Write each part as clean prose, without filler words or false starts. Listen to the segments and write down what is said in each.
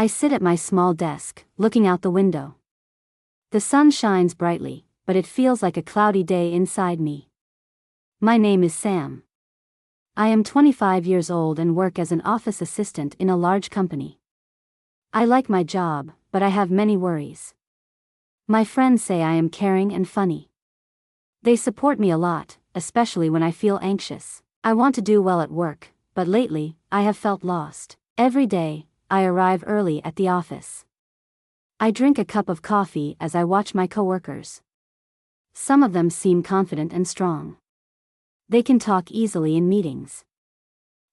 I sit at my small desk, looking out the window. The sun shines brightly, but it feels like a cloudy day inside me. My name is Sam. I am 25 years old and work as an office assistant in a large company. I like my job, but I have many worries. My friends say I am caring and funny. They support me a lot, especially when I feel anxious. I want to do well at work, but lately, I have felt lost. Every day, I arrive early at the office. I drink a cup of coffee as I watch my coworkers. Some of them seem confident and strong. They can talk easily in meetings.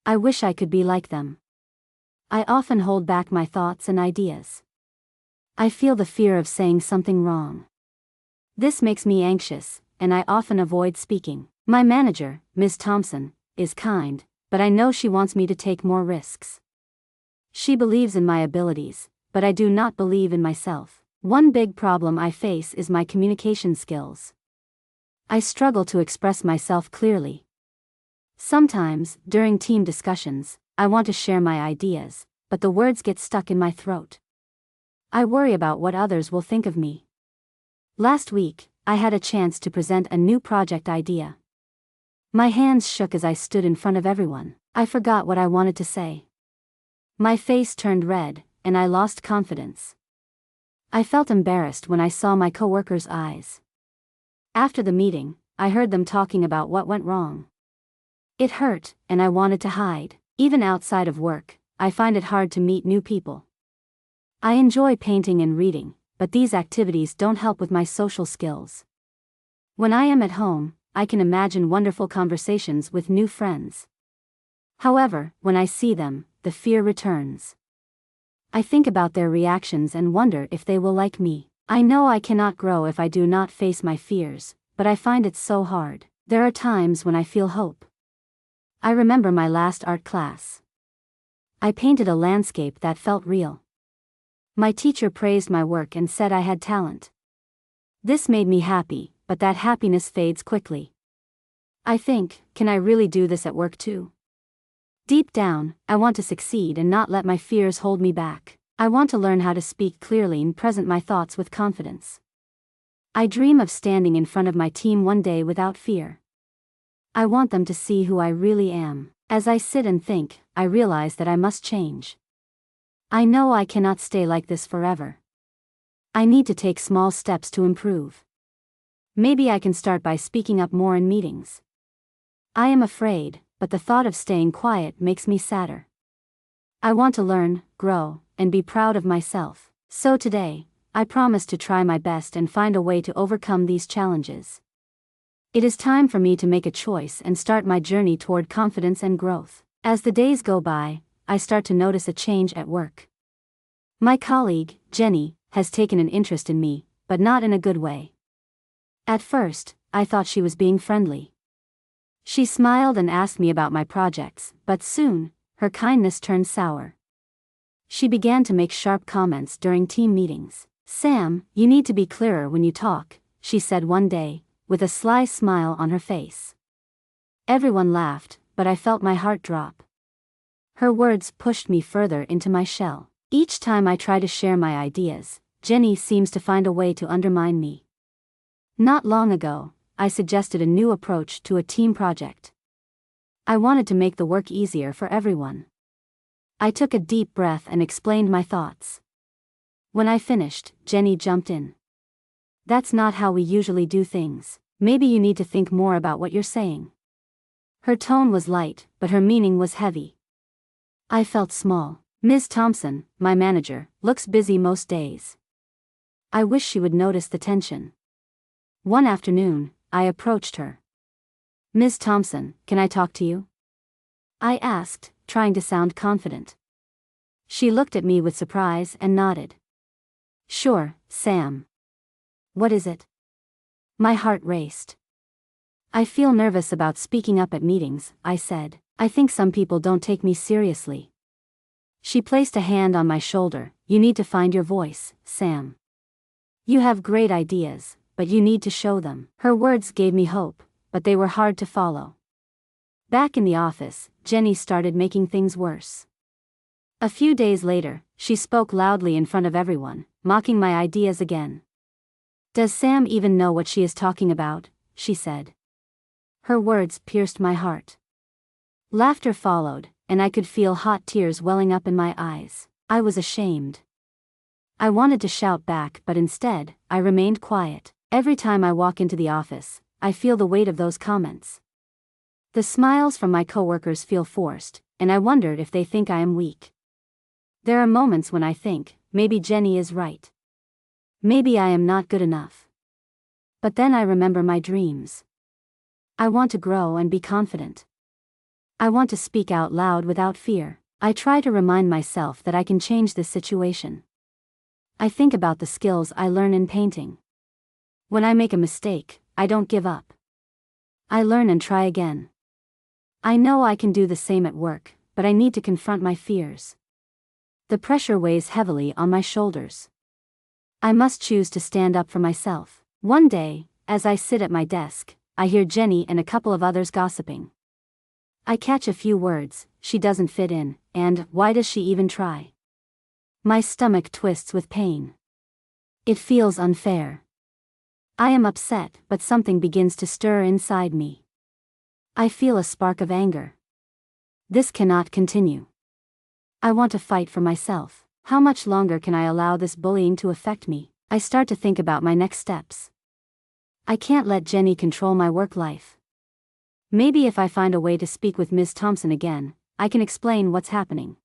I wish I could be like them. I often hold back my thoughts and ideas. I feel the fear of saying something wrong. This makes me anxious, and I often avoid speaking. My manager, Ms. Thompson, is kind, but I know she wants me to take more risks. She believes in my abilities, but I do not believe in myself. One big problem I face is my communication skills. I struggle to express myself clearly. Sometimes, during team discussions, I want to share my ideas, but the words get stuck in my throat. I worry about what others will think of me. Last week, I had a chance to present a new project idea. My hands shook as I stood in front of everyone. I forgot what I wanted to say. My face turned red, and I lost confidence. I felt embarrassed when I saw my coworkers' eyes. After the meeting, I heard them talking about what went wrong. It hurt, and I wanted to hide. Even outside of work, I find it hard to meet new people. I enjoy painting and reading, but these activities don't help with my social skills. When I am at home, I can imagine wonderful conversations with new friends. However, when I see them, the fear returns. I think about their reactions and wonder if they will like me. I know I cannot grow if I do not face my fears, but I find it so hard. There are times when I feel hope. I remember my last art class. I painted a landscape that felt real. My teacher praised my work and said I had talent. This made me happy, but that happiness fades quickly. I think, can I really do this at work too? Deep down, I want to succeed and not let my fears hold me back. I want to learn how to speak clearly and present my thoughts with confidence. I dream of standing in front of my team one day without fear. I want them to see who I really am. As I sit and think, I realize that I must change. I know I cannot stay like this forever. I need to take small steps to improve. Maybe I can start by speaking up more in meetings. I am afraid, but the thought of staying quiet makes me sadder. I want to learn, grow, and be proud of myself. So today, I promise to try my best and find a way to overcome these challenges. It is time for me to make a choice and start my journey toward confidence and growth. As the days go by, I start to notice a change at work. My colleague, Jenny, has taken an interest in me, but not in a good way. At first, I thought she was being friendly. She smiled and asked me about my projects, but soon, her kindness turned sour. She began to make sharp comments during team meetings. "Sam, you need to be clearer when you talk," she said one day, with a sly smile on her face. Everyone laughed, but I felt my heart drop. Her words pushed me further into my shell. Each time I try to share my ideas, Jenny seems to find a way to undermine me. Not long ago, I suggested a new approach to a team project. I wanted to make the work easier for everyone. I took a deep breath and explained my thoughts. When I finished, Jenny jumped in. "That's not how we usually do things. Maybe you need to think more about what you're saying." Her tone was light, but her meaning was heavy. I felt small. Ms. Thompson, my manager, looks busy most days. I wish she would notice the tension. One afternoon, I approached her. "Ms. Thompson, can I talk to you?" I asked, trying to sound confident. She looked at me with surprise and nodded. "Sure, Sam. What is it?" My heart raced. "I feel nervous about speaking up at meetings," I said. "I think some people don't take me seriously." She placed a hand on my shoulder. "You need to find your voice, Sam. You have great ideas, but you need to show them." Her words gave me hope, but they were hard to follow. Back in the office, Jenny started making things worse. A few days later, she spoke loudly in front of everyone, mocking my ideas again. "Does Sam even know what she is talking about?" she said. Her words pierced my heart. Laughter followed, and I could feel hot tears welling up in my eyes. I was ashamed. I wanted to shout back, but instead, I remained quiet. Every time I walk into the office, I feel the weight of those comments. The smiles from my coworkers feel forced, and I wondered if they think I am weak. There are moments when I think, maybe Jenny is right. Maybe I am not good enough. But then I remember my dreams. I want to grow and be confident. I want to speak out loud without fear. I try to remind myself that I can change this situation. I think about the skills I learn in painting. When I make a mistake, I don't give up. I learn and try again. I know I can do the same at work, but I need to confront my fears. The pressure weighs heavily on my shoulders. I must choose to stand up for myself. One day, as I sit at my desk, I hear Jenny and a couple of others gossiping. I catch a few words: "She doesn't fit in," and "Why does she even try?" My stomach twists with pain. It feels unfair. I am upset, but something begins to stir inside me. I feel a spark of anger. This cannot continue. I want to fight for myself. How much longer can I allow this bullying to affect me? I start to think about my next steps. I can't let Jenny control my work life. Maybe if I find a way to speak with Ms. Thompson again, I can explain what's happening.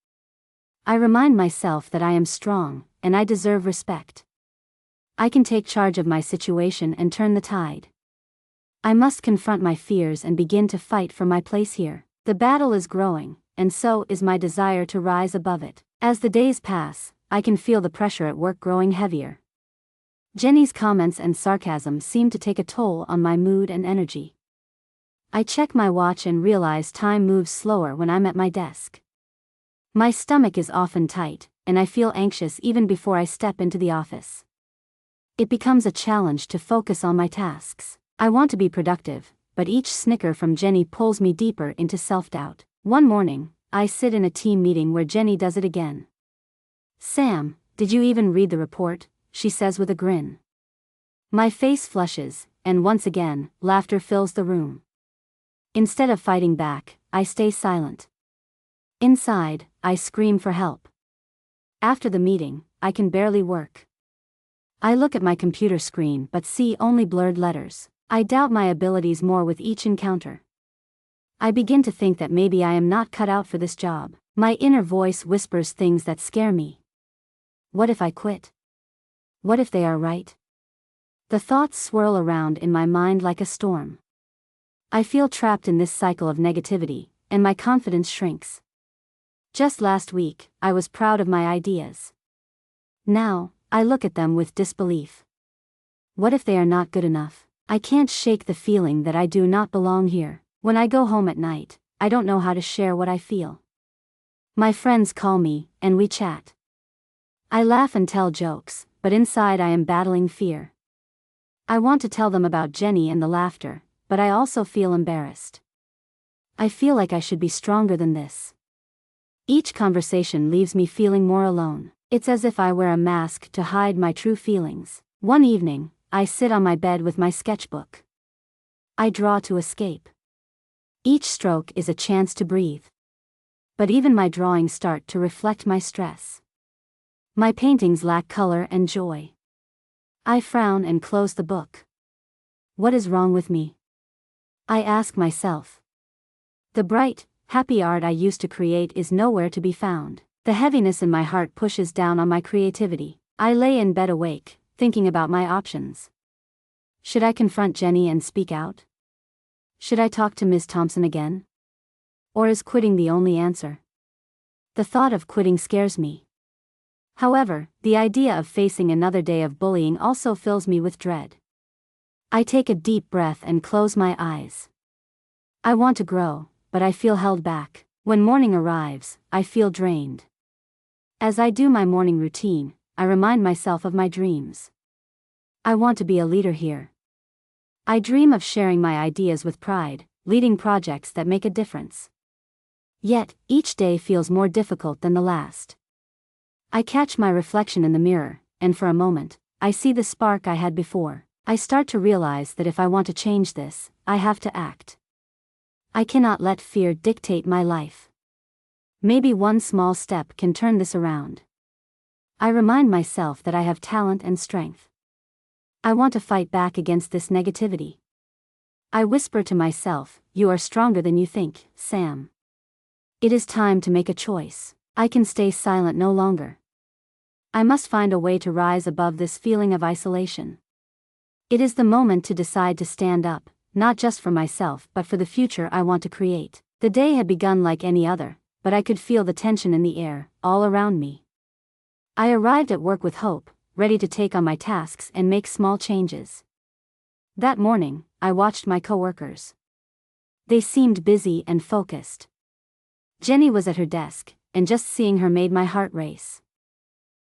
I remind myself that I am strong, and I deserve respect. I can take charge of my situation and turn the tide. I must confront my fears and begin to fight for my place here. The battle is growing, and so is my desire to rise above it. As the days pass, I can feel the pressure at work growing heavier. Jenny's comments and sarcasm seem to take a toll on my mood and energy. I check my watch and realize time moves slower when I'm at my desk. My stomach is often tight, and I feel anxious even before I step into the office. It becomes a challenge to focus on my tasks. I want to be productive, but each snicker from Jenny pulls me deeper into self-doubt. One morning, I sit in a team meeting where Jenny does it again. "Sam, did you even read the report?" she says with a grin. My face flushes, and once again, laughter fills the room. Instead of fighting back, I stay silent. Inside, I scream for help. After the meeting, I can barely work. I look at my computer screen but see only blurred letters. I doubt my abilities more with each encounter. I begin to think that maybe I am not cut out for this job. My inner voice whispers things that scare me. What if I quit? What if they are right? The thoughts swirl around in my mind like a storm. I feel trapped in this cycle of negativity, and my confidence shrinks. Just last week, I was proud of my ideas. Now, I look at them with disbelief. What if they are not good enough? I can't shake the feeling that I do not belong here. When I go home at night, I don't know how to share what I feel. My friends call me, and we chat. I laugh and tell jokes, but inside I am battling fear. I want to tell them about Jenny and the laughter, but I also feel embarrassed. I feel like I should be stronger than this. Each conversation leaves me feeling more alone. It's as if I wear a mask to hide my true feelings. One evening, I sit on my bed with my sketchbook. I draw to escape. Each stroke is a chance to breathe. But even my drawings start to reflect my stress. My paintings lack color and joy. I frown and close the book. What is wrong with me? I ask myself. The bright, happy art I used to create is nowhere to be found. The heaviness in my heart pushes down on my creativity. I lay in bed awake, thinking about my options. Should I confront Jenny and speak out? Should I talk to Ms. Thompson again? Or is quitting the only answer? The thought of quitting scares me. However, the idea of facing another day of bullying also fills me with dread. I take a deep breath and close my eyes. I want to grow, but I feel held back. When morning arrives, I feel drained. As I do my morning routine, I remind myself of my dreams. I want to be a leader here. I dream of sharing my ideas with pride, leading projects that make a difference. Yet, each day feels more difficult than the last. I catch my reflection in the mirror, and for a moment, I see the spark I had before. I start to realize that if I want to change this, I have to act. I cannot let fear dictate my life. Maybe one small step can turn this around. I remind myself that I have talent and strength. I want to fight back against this negativity. I whisper to myself, "You are stronger than you think, Sam. It is time to make a choice. I can stay silent no longer. I must find a way to rise above this feeling of isolation. It is the moment to decide to stand up, not just for myself but for the future I want to create." The day had begun like any other, but I could feel the tension in the air, all around me. I arrived at work with hope, ready to take on my tasks and make small changes. That morning, I watched my coworkers. They seemed busy and focused. Jenny was at her desk, and just seeing her made my heart race.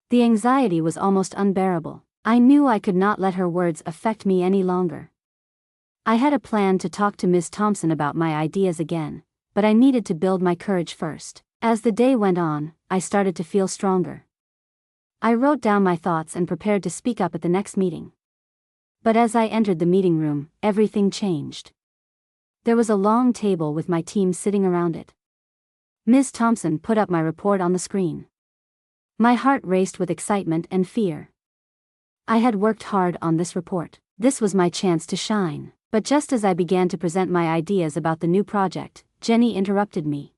The anxiety was almost unbearable. I knew I could not let her words affect me any longer. I had a plan to talk to Ms. Thompson about my ideas again, but I needed to build my courage first. As the day went on, I started to feel stronger. I wrote down my thoughts and prepared to speak up at the next meeting. But as I entered the meeting room, everything changed. There was a long table with my team sitting around it. Ms. Thompson put up my report on the screen. My heart raced with excitement and fear. I had worked hard on this report. This was my chance to shine. But just as I began to present my ideas about the new project, Jenny interrupted me.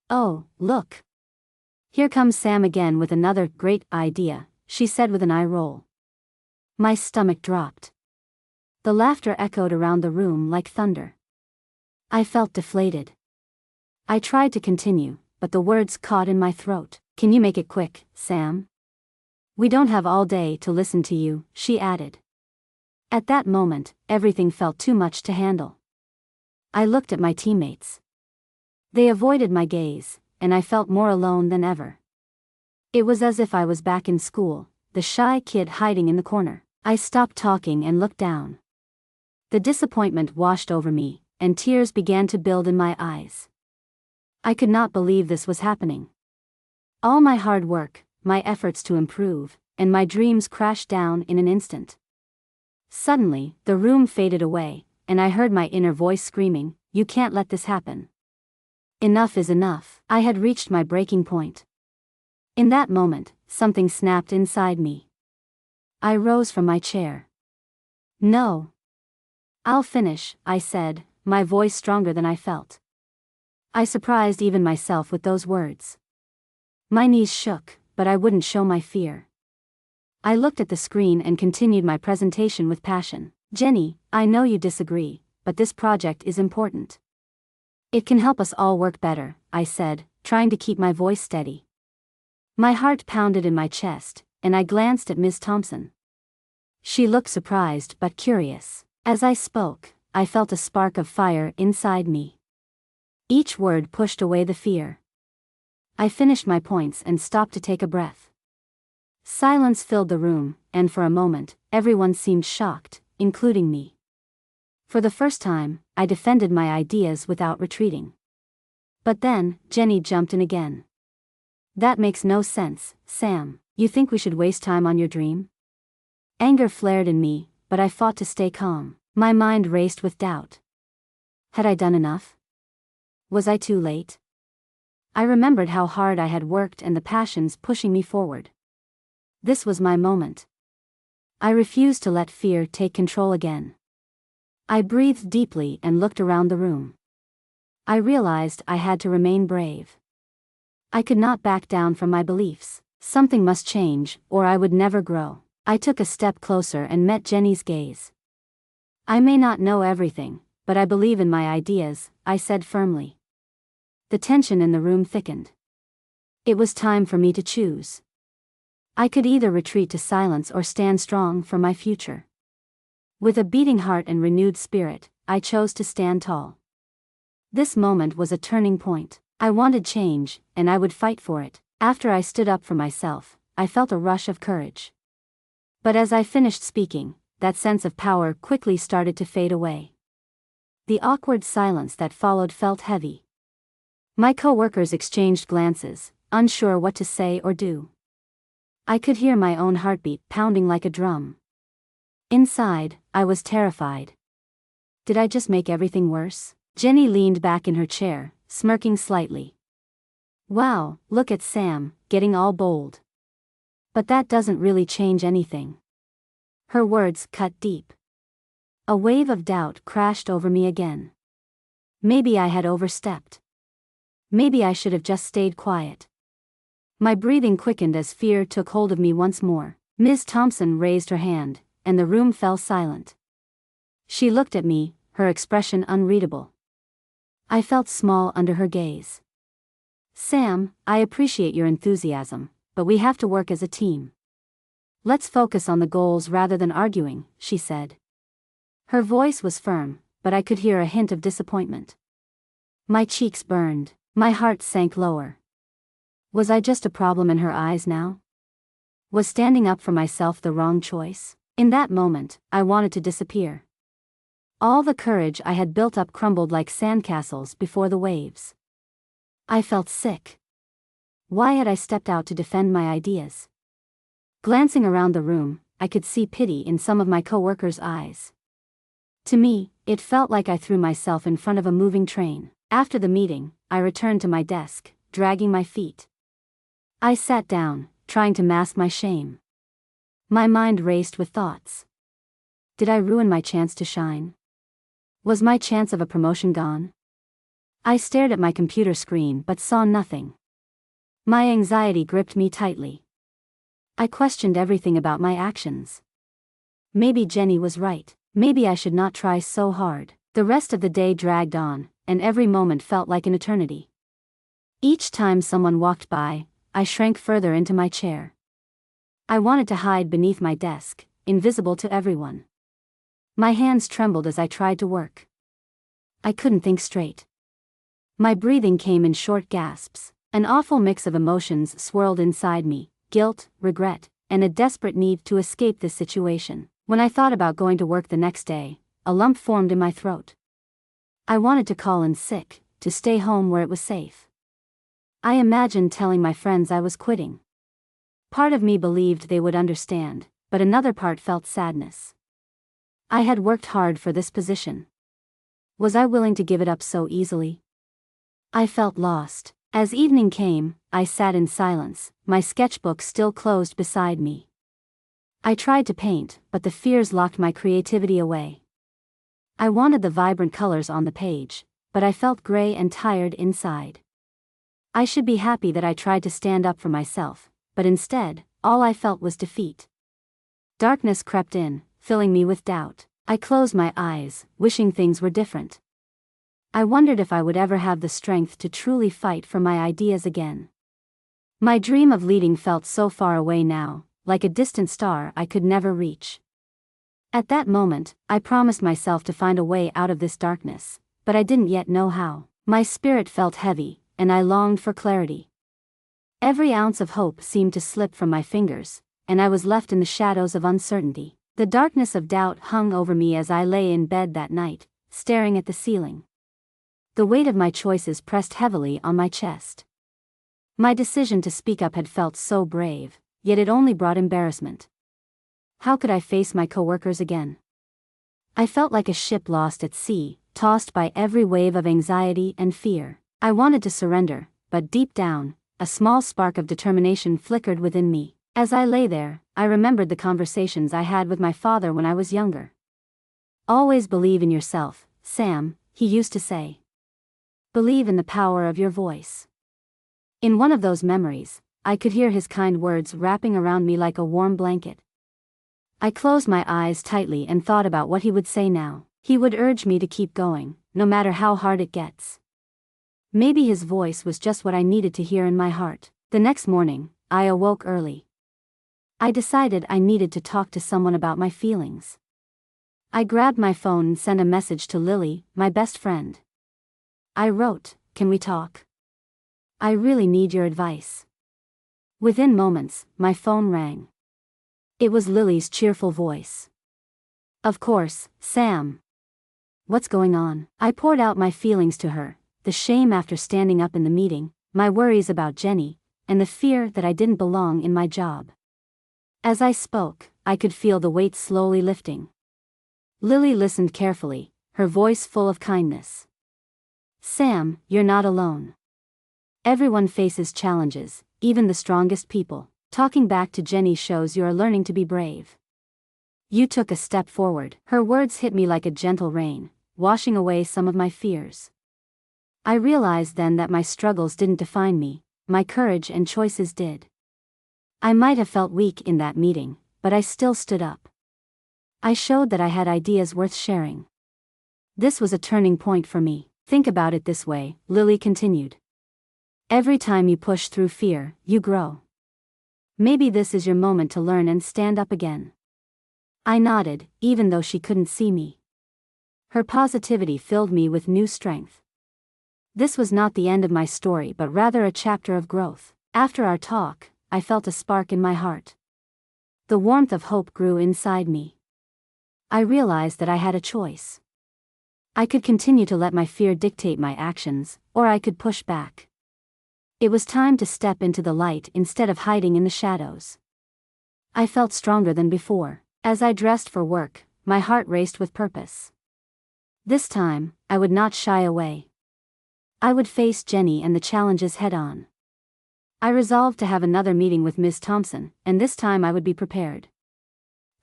"Oh, look. Here comes Sam again with another great idea," she said with an eye roll. My stomach dropped. The laughter echoed around the room like thunder. I felt deflated. I tried to continue, but the words caught in my throat. "Can you make it quick, Sam? We don't have all day to listen to you," she added. At that moment, everything felt too much to handle. I looked at my teammates. They avoided my gaze, and I felt more alone than ever. It was as if I was back in school, the shy kid hiding in the corner. I stopped talking and looked down. The disappointment washed over me, and tears began to build in my eyes. I could not believe this was happening. All my hard work, my efforts to improve, and my dreams crashed down in an instant. Suddenly, the room faded away, and I heard my inner voice screaming, "You can't let this happen. Enough is enough." I had reached my breaking point. In that moment, something snapped inside me. I rose from my chair. "No. I'll finish," I said, my voice stronger than I felt. I surprised even myself with those words. My knees shook, but I wouldn't show my fear. I looked at the screen and continued my presentation with passion. "Jenny, I know you disagree, but this project is important. It can help us all work better," I said, trying to keep my voice steady. My heart pounded in my chest, and I glanced at Ms. Thompson. She looked surprised but curious. As I spoke, I felt a spark of fire inside me. Each word pushed away the fear. I finished my points and stopped to take a breath. Silence filled the room, and for a moment, everyone seemed shocked, including me. For the first time, I defended my ideas without retreating. But then, Jenny jumped in again. "That makes no sense, Sam. You think we should waste time on your dream?" Anger flared in me, but I fought to stay calm. My mind raced with doubt. Had I done enough? Was I too late? I remembered how hard I had worked and the passions pushing me forward. This was my moment. I refused to let fear take control again. I breathed deeply and looked around the room. I realized I had to remain brave. I could not back down from my beliefs. Something must change, or I would never grow. I took a step closer and met Jenny's gaze. "I may not know everything, but I believe in my ideas," I said firmly. The tension in the room thickened. It was time for me to choose. I could either retreat to silence or stand strong for my future. With a beating heart and renewed spirit, I chose to stand tall. This moment was a turning point. I wanted change, and I would fight for it. After I stood up for myself, I felt a rush of courage. But as I finished speaking, that sense of power quickly started to fade away. The awkward silence that followed felt heavy. My co-workers exchanged glances, unsure what to say or do. I could hear my own heartbeat pounding like a drum. Inside, I was terrified. Did I just make everything worse? Jenny leaned back in her chair, smirking slightly. Wow, look at Sam, getting all bold. But that doesn't really change anything. Her words cut deep. A wave of doubt crashed over me again. Maybe I had overstepped. Maybe I should have just stayed quiet. My breathing quickened as fear took hold of me once more. Ms. Thompson raised her hand, and the room fell silent. She looked at me, her expression unreadable. I felt small under her gaze. Sam, I appreciate your enthusiasm, but we have to work as a team. Let's focus on the goals rather than arguing, she said. Her voice was firm, but I could hear a hint of disappointment. My cheeks burned, my heart sank lower. Was I just a problem in her eyes now? Was standing up for myself the wrong choice? In that moment, I wanted to disappear. All the courage I had built up crumbled like sandcastles before the waves. I felt sick. Why had I stepped out to defend my ideas? Glancing around the room, I could see pity in some of my coworkers' eyes. To me, it felt like I threw myself in front of a moving train. After the meeting, I returned to my desk, dragging my feet. I sat down, trying to mask my shame. My mind raced with thoughts. Did I ruin my chance to shine? Was my chance of a promotion gone? I stared at my computer screen but saw nothing. My anxiety gripped me tightly. I questioned everything about my actions. Maybe Jenny was right. Maybe I should not try so hard. The rest of the day dragged on, and every moment felt like an eternity. Each time someone walked by, I shrank further into my chair. I wanted to hide beneath my desk, invisible to everyone. My hands trembled as I tried to work. I couldn't think straight. My breathing came in short gasps. An awful mix of emotions swirled inside me: guilt, regret, and a desperate need to escape this situation. When I thought about going to work the next day, a lump formed in my throat. I wanted to call in sick, to stay home where it was safe. I imagined telling my friends I was quitting. Part of me believed they would understand, but another part felt sadness. I had worked hard for this position. Was I willing to give it up so easily? I felt lost. As evening came, I sat in silence, my sketchbook still closed beside me. I tried to paint, but the fears locked my creativity away. I wanted the vibrant colors on the page, but I felt gray and tired inside. I should be happy that I tried to stand up for myself, but instead, all I felt was defeat. Darkness crept in, filling me with doubt. I closed my eyes, wishing things were different. I wondered if I would ever have the strength to truly fight for my ideas again. My dream of leading felt so far away now, like a distant star I could never reach. At that moment, I promised myself to find a way out of this darkness, but I didn't yet know how. My spirit felt heavy, and I longed for clarity. Every ounce of hope seemed to slip from my fingers, and I was left in the shadows of uncertainty. The darkness of doubt hung over me as I lay in bed that night, staring at the ceiling. The weight of my choices pressed heavily on my chest. My decision to speak up had felt so brave, yet it only brought embarrassment. How could I face my coworkers again? I felt like a ship lost at sea, tossed by every wave of anxiety and fear. I wanted to surrender, but deep down, a small spark of determination flickered within me. As I lay there, I remembered the conversations I had with my father when I was younger. Always believe in yourself, Sam, he used to say. Believe in the power of your voice. In one of those memories, I could hear his kind words wrapping around me like a warm blanket. I closed my eyes tightly and thought about what he would say now. He would urge me to keep going, no matter how hard it gets. Maybe his voice was just what I needed to hear in my heart. The next morning, I awoke early. I decided I needed to talk to someone about my feelings. I grabbed my phone and sent a message to Lily, my best friend. I wrote, "Can we talk? I really need your advice." Within moments, my phone rang. It was Lily's cheerful voice. "Of course, Sam. What's going on?" I poured out my feelings to her, the shame after standing up in the meeting, my worries about Jenny, and the fear that I didn't belong in my job. As I spoke, I could feel the weight slowly lifting. Lily listened carefully, her voice full of kindness. Sam, you're not alone. Everyone faces challenges, even the strongest people. Talking back to Jenny shows you are learning to be brave. You took a step forward. Her words hit me like a gentle rain, washing away some of my fears. I realized then that my struggles didn't define me, my courage and choices did. I might have felt weak in that meeting, but I still stood up. I showed that I had ideas worth sharing. This was a turning point for me. Think about it this way, Lily continued. Every time you push through fear, you grow. Maybe this is your moment to learn and stand up again. I nodded, even though she couldn't see me. Her positivity filled me with new strength. This was not the end of my story but rather a chapter of growth. After our talk, I felt a spark in my heart. The warmth of hope grew inside me. I realized that I had a choice. I could continue to let my fear dictate my actions, or I could push back. It was time to step into the light instead of hiding in the shadows. I felt stronger than before. As I dressed for work, my heart raced with purpose. This time, I would not shy away. I would face Jenny and the challenges head-on. I resolved to have another meeting with Ms. Thompson, and this time I would be prepared.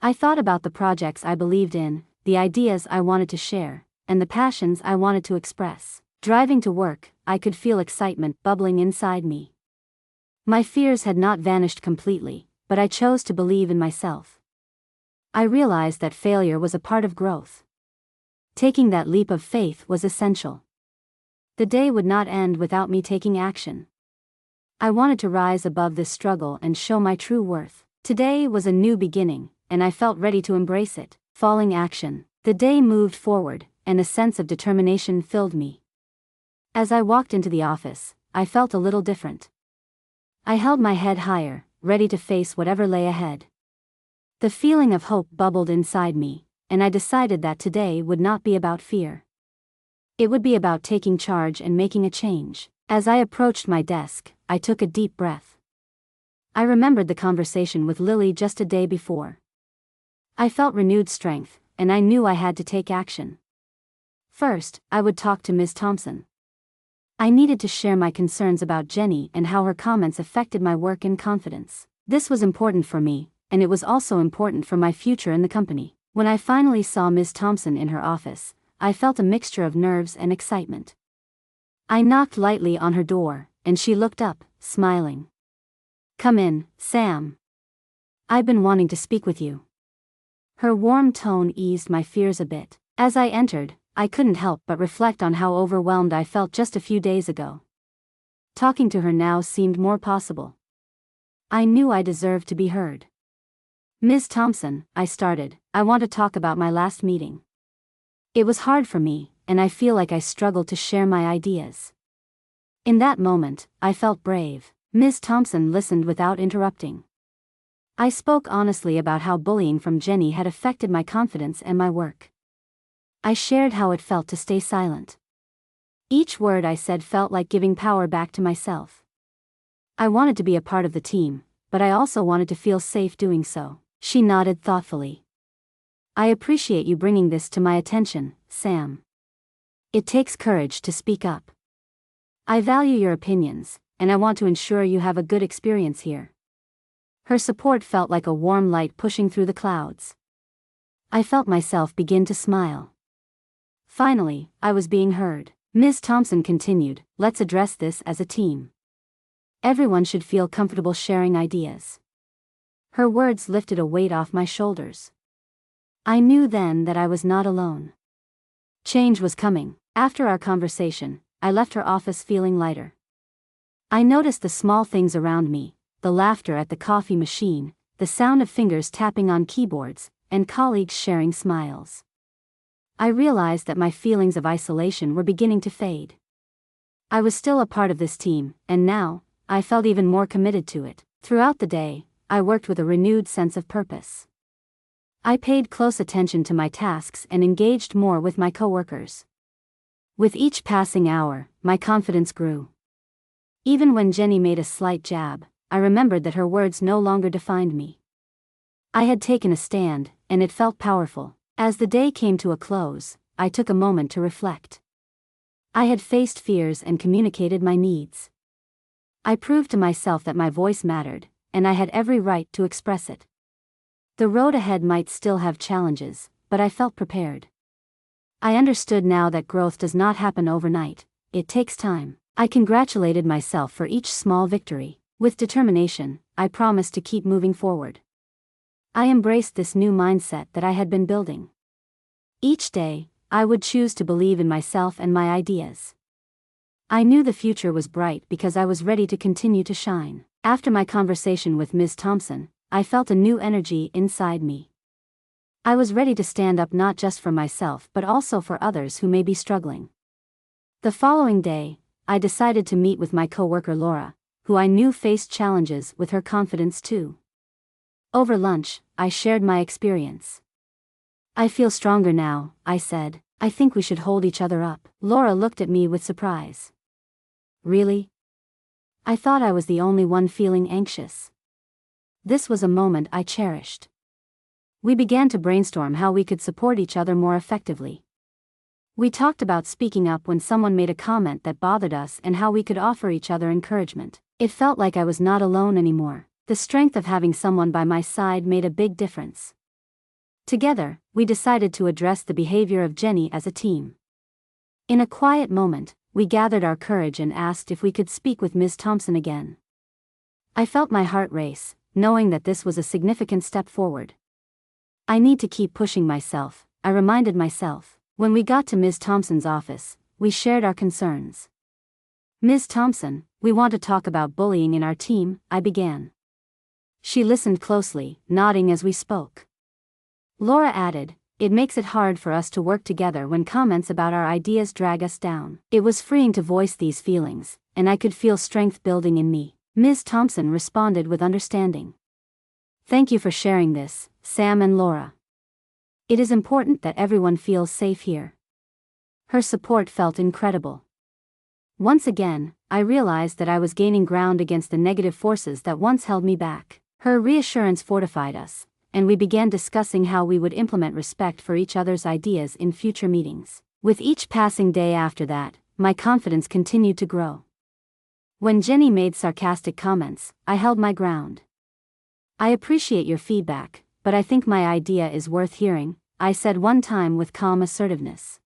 I thought about the projects I believed in, the ideas I wanted to share, and the passions I wanted to express. Driving to work, I could feel excitement bubbling inside me. My fears had not vanished completely, but I chose to believe in myself. I realized that failure was a part of growth. Taking that leap of faith was essential. The day would not end without me taking action. I wanted to rise above this struggle and show my true worth. Today was a new beginning, and I felt ready to embrace it. Falling action. The day moved forward, and a sense of determination filled me. As I walked into the office, I felt a little different. I held my head higher, ready to face whatever lay ahead. The feeling of hope bubbled inside me, and I decided that today would not be about fear. It would be about taking charge and making a change. As I approached my desk, I took a deep breath. I remembered the conversation with Lily just a day before. I felt renewed strength, and I knew I had to take action. First, I would talk to Ms. Thompson. I needed to share my concerns about Jenny and how her comments affected my work and confidence. This was important for me, and it was also important for my future in the company. When I finally saw Ms. Thompson in her office, I felt a mixture of nerves and excitement. I knocked lightly on her door, and she looked up, smiling. Come in, Sam. I've been wanting to speak with you. Her warm tone eased my fears a bit. As I entered, I couldn't help but reflect on how overwhelmed I felt just a few days ago. Talking to her now seemed more possible. I knew I deserved to be heard. Ms. Thompson, I started, I want to talk about my last meeting. It was hard for me, and I feel like I struggled to share my ideas. In that moment, I felt brave. Ms. Thompson listened without interrupting. I spoke honestly about how bullying from Jenny had affected my confidence and my work. I shared how it felt to stay silent. Each word I said felt like giving power back to myself. I wanted to be a part of the team, but I also wanted to feel safe doing so. She nodded thoughtfully. I appreciate you bringing this to my attention, Sam. It takes courage to speak up. I value your opinions, and I want to ensure you have a good experience here. Her support felt like a warm light pushing through the clouds. I felt myself begin to smile. Finally, I was being heard. Ms. Thompson continued, let's address this as a team. Everyone should feel comfortable sharing ideas. Her words lifted a weight off my shoulders. I knew then that I was not alone. Change was coming. After our conversation, I left her office feeling lighter. I noticed the small things around me, the laughter at the coffee machine, the sound of fingers tapping on keyboards, and colleagues sharing smiles. I realized that my feelings of isolation were beginning to fade. I was still a part of this team, and now, I felt even more committed to it. Throughout the day, I worked with a renewed sense of purpose. I paid close attention to my tasks and engaged more with my coworkers. With each passing hour, my confidence grew. Even when Jenny made a slight jab, I remembered that her words no longer defined me. I had taken a stand, and it felt powerful. As the day came to a close, I took a moment to reflect. I had faced fears and communicated my needs. I proved to myself that my voice mattered, and I had every right to express it. The road ahead might still have challenges, but I felt prepared. I understood now that growth does not happen overnight, it takes time. I congratulated myself for each small victory. With determination, I promised to keep moving forward. I embraced this new mindset that I had been building. Each day, I would choose to believe in myself and my ideas. I knew the future was bright because I was ready to continue to shine. After my conversation with Ms. Thompson, I felt a new energy inside me. I was ready to stand up not just for myself but also for others who may be struggling. The following day, I decided to meet with my coworker Laura, who I knew faced challenges with her confidence too. Over lunch, I shared my experience. "I feel stronger now," I said. "I think we should hold each other up." Laura looked at me with surprise. "Really?" I thought I was the only one feeling anxious. This was a moment I cherished. We began to brainstorm how we could support each other more effectively. We talked about speaking up when someone made a comment that bothered us and how we could offer each other encouragement. It felt like I was not alone anymore. The strength of having someone by my side made a big difference. Together, we decided to address the behavior of Jenny as a team. In a quiet moment, we gathered our courage and asked if we could speak with Ms. Thompson again. I felt my heart race, knowing that this was a significant step forward. "I need to keep pushing myself," I reminded myself. When we got to Ms. Thompson's office, we shared our concerns. "Ms. Thompson, we want to talk about bullying in our team," I began. She listened closely, nodding as we spoke. Laura added, "It makes it hard for us to work together when comments about our ideas drag us down." It was freeing to voice these feelings, and I could feel strength building in me. Ms. Thompson responded with understanding. "Thank you for sharing this, Sam and Laura. It is important that everyone feels safe here." Her support felt incredible. Once again, I realized that I was gaining ground against the negative forces that once held me back. Her reassurance fortified us, and we began discussing how we would implement respect for each other's ideas in future meetings. With each passing day after that, my confidence continued to grow. When Jenny made sarcastic comments, I held my ground. "I appreciate your feedback, but I think my idea is worth hearing," I said one time with calm assertiveness.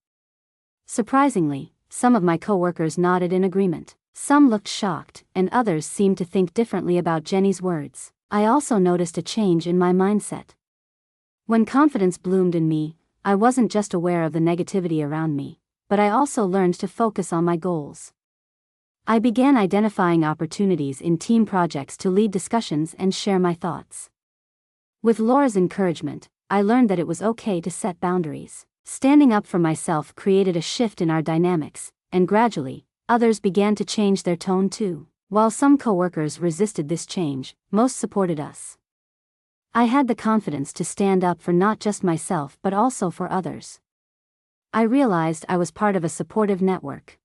Surprisingly, some of my coworkers nodded in agreement. Some looked shocked, and others seemed to think differently about Jenny's words. I also noticed a change in my mindset. When confidence bloomed in me, I wasn't just aware of the negativity around me, but I also learned to focus on my goals. I began identifying opportunities in team projects to lead discussions and share my thoughts. With Laura's encouragement, I learned that it was okay to set boundaries. Standing up for myself created a shift in our dynamics, and gradually, others began to change their tone too. While some coworkers resisted this change, most supported us. I had the confidence to stand up for not just myself but also for others. I realized I was part of a supportive network.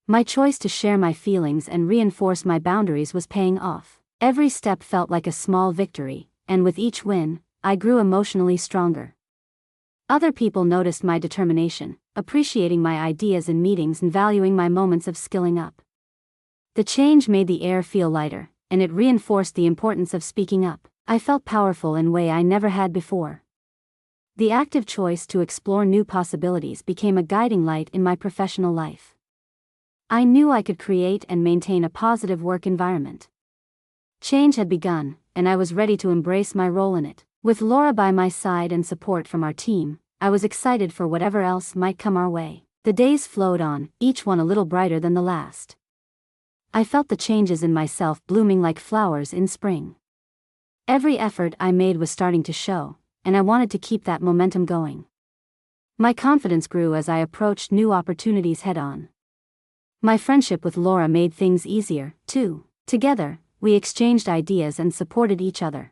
My choice to share my feelings and reinforce my boundaries was paying off. Every step felt like a small victory, and with each win, I grew emotionally stronger. Other people noticed my determination, appreciating my ideas in meetings and valuing my moments of skilling up. The change made the air feel lighter, and it reinforced the importance of speaking up. I felt powerful in a way I never had before. The active choice to explore new possibilities became a guiding light in my professional life. I knew I could create and maintain a positive work environment. Change had begun, and I was ready to embrace my role in it. With Laura by my side and support from our team, I was excited for whatever else might come our way. The days flowed on, each one a little brighter than the last. I felt the changes in myself blooming like flowers in spring. Every effort I made was starting to show, and I wanted to keep that momentum going. My confidence grew as I approached new opportunities head-on. My friendship with Laura made things easier, too. Together, we exchanged ideas and supported each other.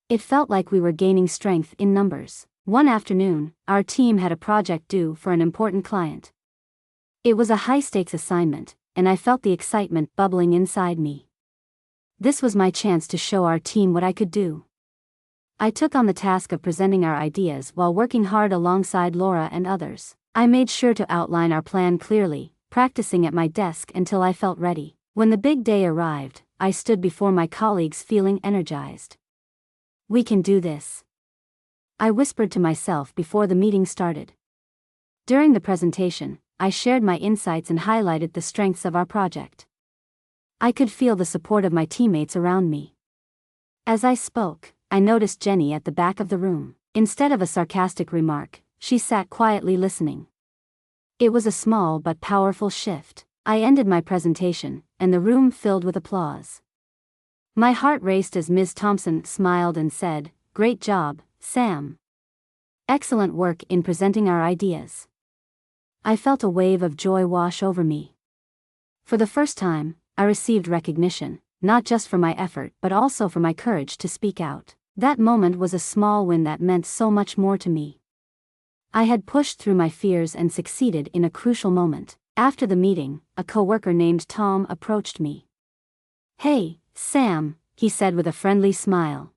It felt like we were gaining strength in numbers. One afternoon, our team had a project due for an important client. It was a high-stakes assignment, and I felt the excitement bubbling inside me. This was my chance to show our team what I could do. I took on the task of presenting our ideas while working hard alongside Laura and others. I made sure to outline our plan clearly, practicing at my desk until I felt ready. When the big day arrived, I stood before my colleagues feeling energized. "We can do this," I whispered to myself before the meeting started. During the presentation, I shared my insights and highlighted the strengths of our project. I could feel the support of my teammates around me. As I spoke, I noticed Jenny at the back of the room. Instead of a sarcastic remark, she sat quietly listening. It was a small but powerful shift. I ended my presentation, and the room filled with applause. My heart raced as Ms. Thompson smiled and said, "Great job, Sam. Excellent work in presenting our ideas." I felt a wave of joy wash over me. For the first time, I received recognition, not just for my effort but also for my courage to speak out. That moment was a small win that meant so much more to me. I had pushed through my fears and succeeded in a crucial moment. After the meeting, a coworker named Tom approached me. "Hey, Sam," he said with a friendly smile.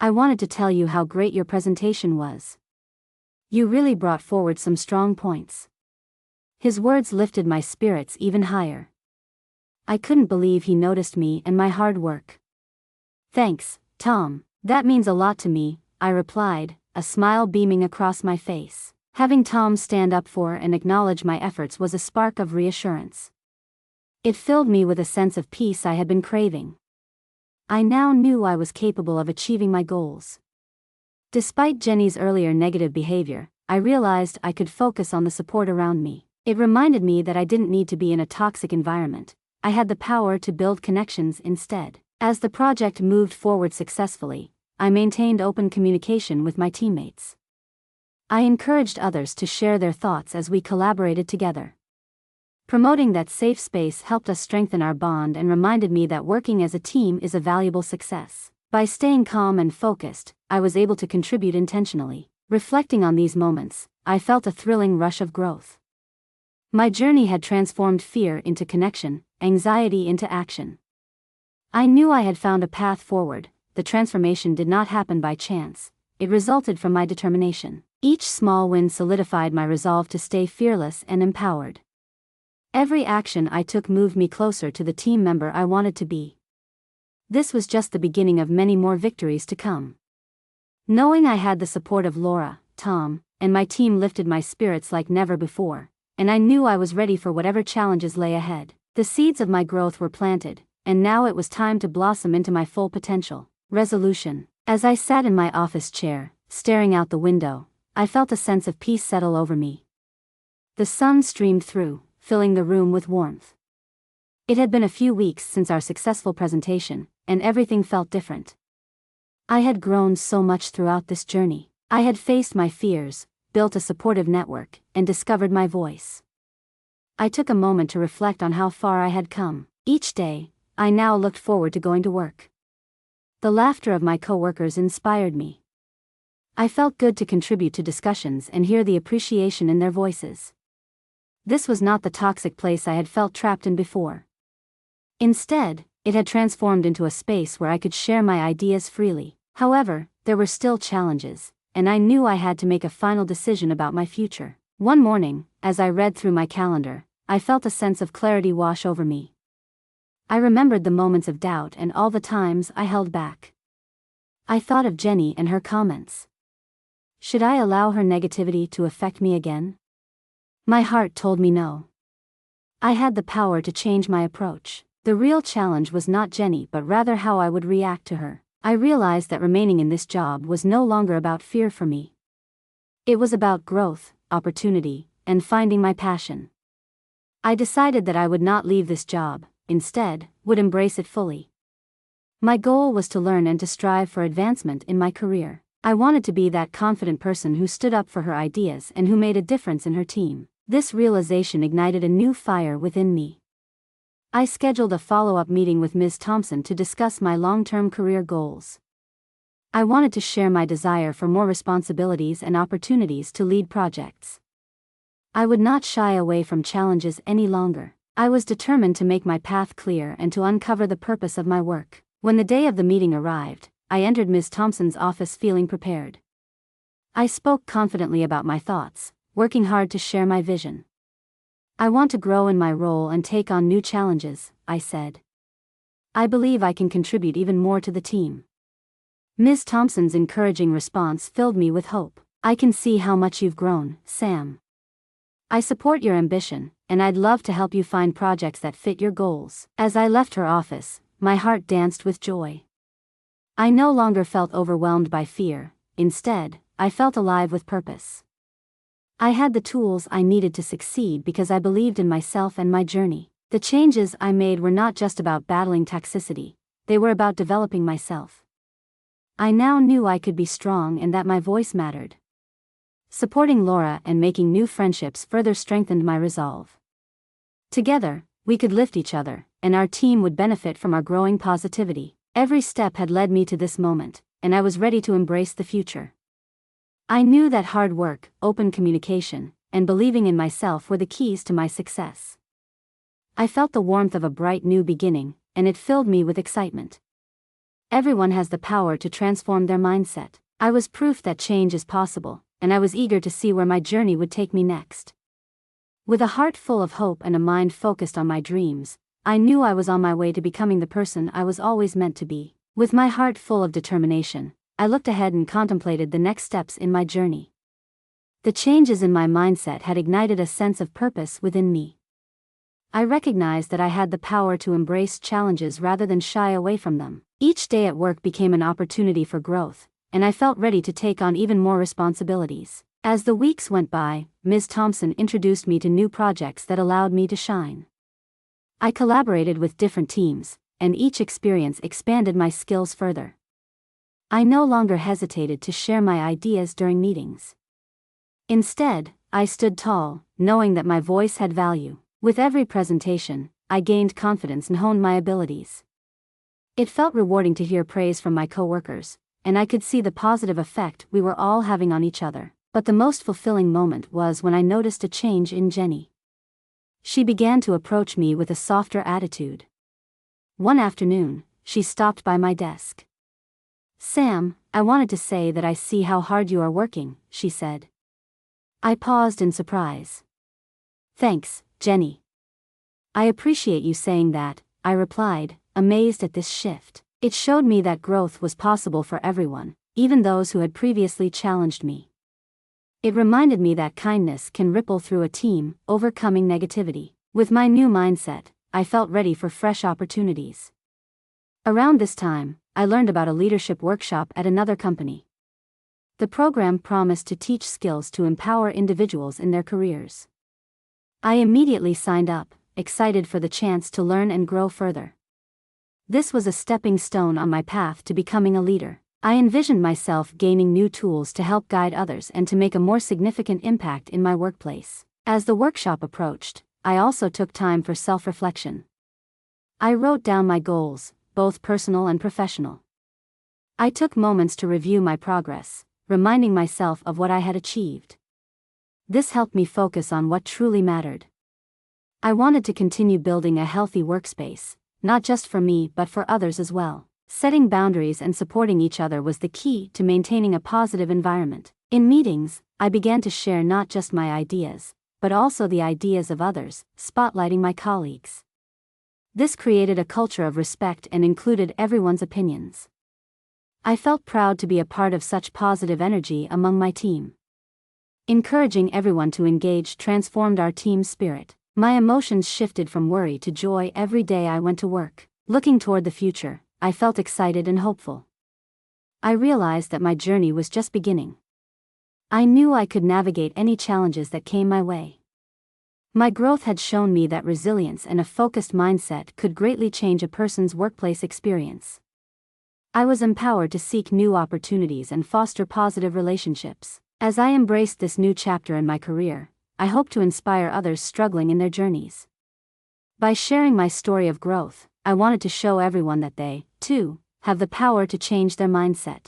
"I wanted to tell you how great your presentation was. You really brought forward some strong points." His words lifted my spirits even higher. I couldn't believe he noticed me and my hard work. "Thanks, Tom, that means a lot to me," I replied, a smile beaming across my face. Having Tom stand up for and acknowledge my efforts was a spark of reassurance. It filled me with a sense of peace I had been craving. I now knew I was capable of achieving my goals. Despite Jenny's earlier negative behavior, I realized I could focus on the support around me. It reminded me that I didn't need to be in a toxic environment. I had the power to build connections instead. As the project moved forward successfully, I maintained open communication with my teammates. I encouraged others to share their thoughts as we collaborated together. Promoting that safe space helped us strengthen our bond and reminded me that working as a team is a valuable success. By staying calm and focused, I was able to contribute intentionally. Reflecting on these moments, I felt a thrilling rush of growth. My journey had transformed fear into connection, anxiety into action. I knew I had found a path forward. The transformation did not happen by chance. It resulted from my determination. Each small win solidified my resolve to stay fearless and empowered. Every action I took moved me closer to the team member I wanted to be. This was just the beginning of many more victories to come. Knowing I had the support of Laura, Tom, and my team lifted my spirits like never before, and I knew I was ready for whatever challenges lay ahead. The seeds of my growth were planted, and now it was time to blossom into my full potential. Resolution. As I sat in my office chair, staring out the window, I felt a sense of peace settle over me. The sun streamed through, filling the room with warmth. It had been a few weeks since our successful presentation, and everything felt different. I had grown so much throughout this journey. I had faced my fears, built a supportive network, and discovered my voice. I took a moment to reflect on how far I had come. Each day, I now looked forward to going to work. The laughter of my coworkers inspired me. I felt good to contribute to discussions and hear the appreciation in their voices. This was not the toxic place I had felt trapped in before. Instead, it had transformed into a space where I could share my ideas freely. However, there were still challenges, and I knew I had to make a final decision about my future. One morning, as I read through my calendar, I felt a sense of clarity wash over me. I remembered the moments of doubt and all the times I held back. I thought of Jenny and her comments. Should I allow her negativity to affect me again? My heart told me no. I had the power to change my approach. The real challenge was not Jenny but rather how I would react to her. I realized that remaining in this job was no longer about fear for me. It was about growth, opportunity, and finding my passion. I decided that I would not leave this job, instead, would embrace it fully. My goal was to learn and to strive for advancement in my career. I wanted to be that confident person who stood up for her ideas and who made a difference in her team. This realization ignited a new fire within me. I scheduled a follow-up meeting with Ms. Thompson to discuss my long-term career goals. I wanted to share my desire for more responsibilities and opportunities to lead projects. I would not shy away from challenges any longer. I was determined to make my path clear and to uncover the purpose of my work. When the day of the meeting arrived, I entered Ms. Thompson's office feeling prepared. I spoke confidently about my thoughts, working hard to share my vision. I want to grow in my role and take on new challenges, I said. I believe I can contribute even more to the team. Ms. Thompson's encouraging response filled me with hope. I can see how much you've grown, Sam. I support your ambition, and I'd love to help you find projects that fit your goals. As I left her office, my heart danced with joy. I no longer felt overwhelmed by fear. Instead, I felt alive with purpose. I had the tools I needed to succeed because I believed in myself and my journey. The changes I made were not just about battling toxicity, they were about developing myself. I now knew I could be strong and that my voice mattered. Supporting Laura and making new friendships further strengthened my resolve. Together, we could lift each other, and our team would benefit from our growing positivity. Every step had led me to this moment, and I was ready to embrace the future. I knew that hard work, open communication, and believing in myself were the keys to my success. I felt the warmth of a bright new beginning, and it filled me with excitement. Everyone has the power to transform their mindset. I was proof that change is possible, and I was eager to see where my journey would take me next. With a heart full of hope and a mind focused on my dreams, I knew I was on my way to becoming the person I was always meant to be. With my heart full of determination, I looked ahead and contemplated the next steps in my journey. The changes in my mindset had ignited a sense of purpose within me. I recognized that I had the power to embrace challenges rather than shy away from them. Each day at work became an opportunity for growth, and I felt ready to take on even more responsibilities. As the weeks went by, Ms. Thompson introduced me to new projects that allowed me to shine. I collaborated with different teams, and each experience expanded my skills further. I no longer hesitated to share my ideas during meetings. Instead, I stood tall, knowing that my voice had value. With every presentation, I gained confidence and honed my abilities. It felt rewarding to hear praise from my coworkers, and I could see the positive effect we were all having on each other. But the most fulfilling moment was when I noticed a change in Jenny. She began to approach me with a softer attitude. One afternoon, she stopped by my desk. "Sam, I wanted to say that I see how hard you are working," she said. I paused in surprise. "Thanks, Jenny. I appreciate you saying that," I replied, amazed at this shift. It showed me that growth was possible for everyone, even those who had previously challenged me. It reminded me that kindness can ripple through a team, overcoming negativity. With my new mindset, I felt ready for fresh opportunities. Around this time, I learned about a leadership workshop at another company. The program promised to teach skills to empower individuals in their careers. I immediately signed up, excited for the chance to learn and grow further. This was a stepping stone on my path to becoming a leader. I envisioned myself gaining new tools to help guide others and to make a more significant impact in my workplace. As the workshop approached, I also took time for self-reflection. I wrote down my goals, both personal and professional. I took moments to review my progress, reminding myself of what I had achieved. This helped me focus on what truly mattered. I wanted to continue building a healthy workspace, not just for me but for others as well. Setting boundaries and supporting each other was the key to maintaining a positive environment. In meetings, I began to share not just my ideas, but also the ideas of others, spotlighting my colleagues. This created a culture of respect and included everyone's opinions. I felt proud to be a part of such positive energy among my team. Encouraging everyone to engage transformed our team's spirit. My emotions shifted from worry to joy every day I went to work. Looking toward the future, I felt excited and hopeful. I realized that my journey was just beginning. I knew I could navigate any challenges that came my way. My growth had shown me that resilience and a focused mindset could greatly change a person's workplace experience. I was empowered to seek new opportunities and foster positive relationships. As I embraced this new chapter in my career, I hope to inspire others struggling in their journeys. By sharing my story of growth, I wanted to show everyone that they, too, have the power to change their mindset.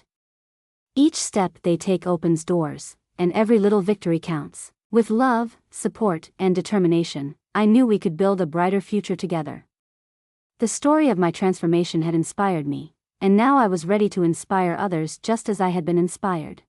Each step they take opens doors, and every little victory counts. With love, support, and determination, I knew we could build a brighter future together. The story of my transformation had inspired me, And now I was ready to inspire others just as I had been inspired.